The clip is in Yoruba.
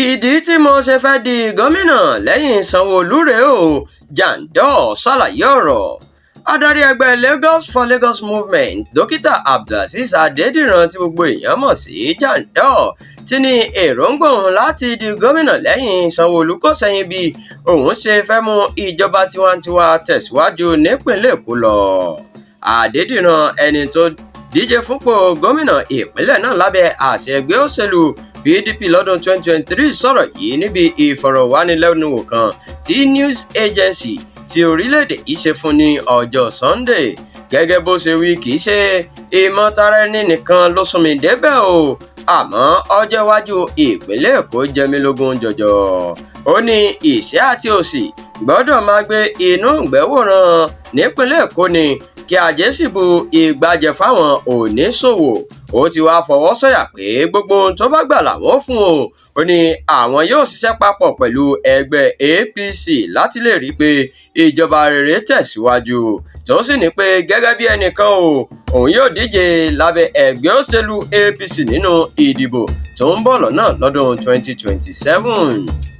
ìdí tí mo ṣe fẹ́ di gómìnà lẹ́yìn Sanwo Olu rèé o, Jandor ṣàlàyé ọ̀rọ̀. Adarí ẹgbẹ́ Lagos for Lagos Movement Dókítà Abdulaziz Adédìran tí gbogbo èèyàn mọ̀ sí Jandor ti ní èròǹgbà òun láti di gómìnà lẹ́yìn Sanwo Olu kò sẹ́yìn bí òun ṣe fẹ́ mú ìjọba tiwantiwa tẹ̀síwájú nípìnlẹ̀ Èkó lọ. Adédìran ẹni tó díje fúnpò gómìnà ìpínlẹ̀ náà lábẹ́ àṣẹ ẹgbẹ́ òṣèlú PDP lọ́dún 2023 sọ̀rọ̀ yìí níbi ìfọ̀rọ̀wánilẹ́nuwò kan tí news agency ti orílẹ̀-èdè yìí ṣe fún ní ọjọ́ Sunday. Gẹ́gẹ́ bó ṣe wí, kì í ṣe ìmọ̀tara ẹni nìkan ló sún mi débẹ̀ o, àmọ́ ọjọ́ iwájú ìpínlẹ̀ Èkó jẹ mí lógún jọjọ. Ó ní ìṣẹ́ àti òṣì gbọ́dọ̀ máa gbé inú ìgbẹ́wòrán nípínlẹ̀ Èkó ni kí ajé sì bu ìgbàjẹ fáwọn oníṣòwò. Ó ti wá fọwọ́ sọ̀yà pé gbogbo ohun tó bá gbà làwọn fún o. Ó ní àwọn yóò ṣiṣẹ́ papọ̀ pẹ̀lú ẹgbẹ́ APC láti lè rí i pé ìjọba rere tẹ̀síwájú. Tó sì ní pé gẹ́gẹ́ bí ẹnìkan o, òun yóò díje lábẹ́ ẹgbẹ́ òṣèlú APC nínú ìdìbò tó ń bọ̀ lọ́nà lọ́dún 2027.